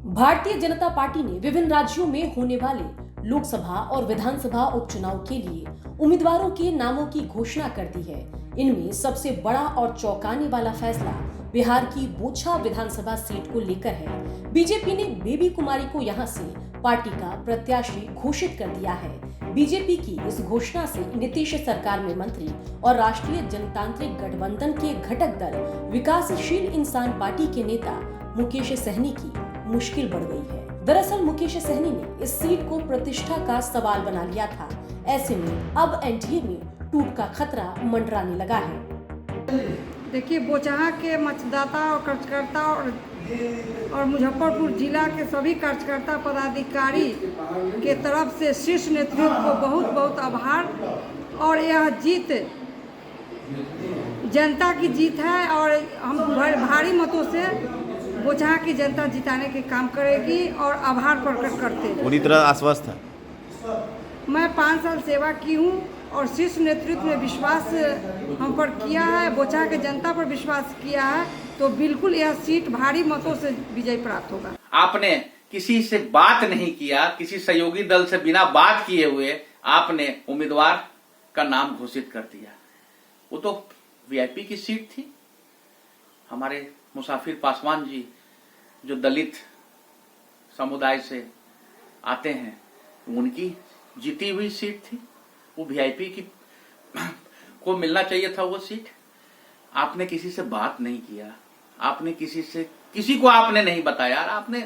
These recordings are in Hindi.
भारतीय जनता पार्टी ने विभिन्न राज्यों में होने वाले लोकसभा और विधानसभा उपचुनाव के लिए उम्मीदवारों के नामों की घोषणा कर दी है। इनमें सबसे बड़ा और चौंकाने वाला फैसला बिहार की बोछा विधानसभा सीट को लेकर है। बीजेपी ने बेबी कुमारी को यहां से पार्टी का प्रत्याशी घोषित कर दिया है। बीजेपी की इस घोषणा से नीतीश सरकार में मंत्री और राष्ट्रीय जनतांत्रिक गठबंधन के घटक दल विकासशील इंसान पार्टी के नेता मुकेश सहनी की मुश्किल बढ़ गई है। दरअसल मुकेश सहनी ने इस सीट को प्रतिष्ठा का सवाल बना लिया था। ऐसे में अब एनडीए में टूट का खतरा मंडराने लगा है। देखिए, बोचहा के मतदाता और कार्यकर्ता और मुजफ्फरपुर जिला के सभी कार्यकर्ता पदाधिकारी के तरफ से शीर्ष नेतृत्व को बहुत बहुत आभार। और यह जीत जनता की जीत है और हम भारी मतों से बोचहा की जनता जिताने के काम करेगी और आभार प्रकट करते हैं। पूरी तरह आश्वस्त है। मैं 5 साल सेवा की हूँ और शीर्ष नेतृत्व ने विश्वास हम पर किया है, बोचहा के जनता पर विश्वास किया है, तो बिल्कुल यह सीट भारी मतों से विजय प्राप्त होगा। आपने किसी से बात नहीं किया, किसी सहयोगी दल से बिना बात किए हुए आपने उम्मीदवार का नाम घोषित कर दिया। वो तो वीआईपी की सीट थी। हमारे मुसाफिर पासवान जी जो दलित समुदाय से आते हैं, उनकी जीती हुई सीट थी। वो वीआईपी की को मिलना चाहिए था वो सीट। आपने किसी से बात नहीं किया, आपने किसी को आपने नहीं बताया, आपने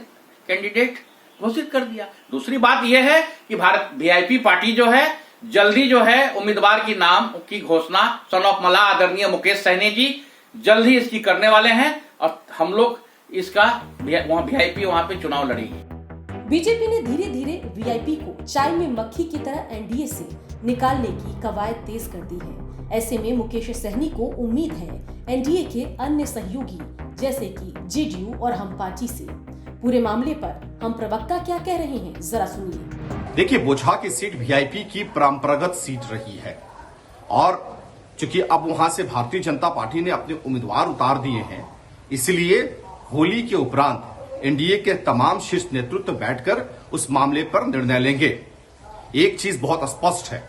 कैंडिडेट घोषित कर दिया। दूसरी बात यह है कि भारत वीआईपी पार्टी जो है जल्दी जो है उम्मीदवार की नाम की घोषणा सन ऑफ मला आदरणीय मुकेश सहनी जी जल्द ही इसकी करने वाले हैं और हम लोग इसका वीआईपी वहां पे चुनाव लड़ेगी। बीजेपी ने धीरे धीरे वीआईपी को चाय में मक्खी की तरह एनडीए से निकालने की कवायद तेज कर दी है। ऐसे में मुकेश सहनी को उम्मीद है एनडीए के अन्य सहयोगी जैसे कि जेडीयू और हम पार्टी से। पूरे मामले पर हम प्रवक्ता क्या कह रहे हैं, जरा सुनिए। देखिए, बोचहा की सीट वीआईपी की परंपरागत सीट रही है और चूंकि अब वहां से भारतीय जनता पार्टी ने अपने उम्मीदवार उतार दिए हैं, इसलिए होली के उपरांत एनडीए के तमाम शीर्ष नेतृत्व बैठकर उस मामले पर निर्णय लेंगे। एक चीज बहुत स्पष्ट है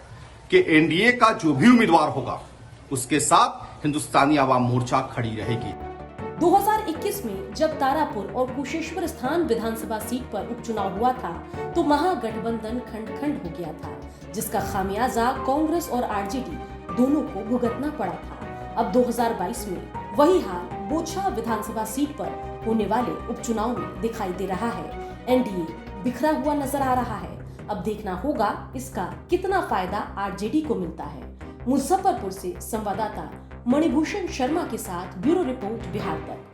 कि एनडीए का जो भी उम्मीदवार होगा उसके साथ हिंदुस्तानी आवाम मोर्चा खड़ी रहेगी। 2021 में जब तारापुर और कुशेश्वर स्थान विधानसभा सीट पर उपचुनाव हुआ था तो महागठबंधन खंड खंड हो गया था, जिसका खामियाजा कांग्रेस और आरजेडी दोनों को भुगतना पड़ा था। अब 2022 में वही हाल बोछा विधानसभा सीट पर होने वाले उपचुनाव में दिखाई दे रहा है। एनडीए बिखरा हुआ नजर आ रहा है। अब देखना होगा इसका कितना फायदा आरजेडी को मिलता है। मुजफ्फरपुर से संवाददाता मणिभूषण शर्मा के साथ ब्यूरो रिपोर्ट बिहार तक।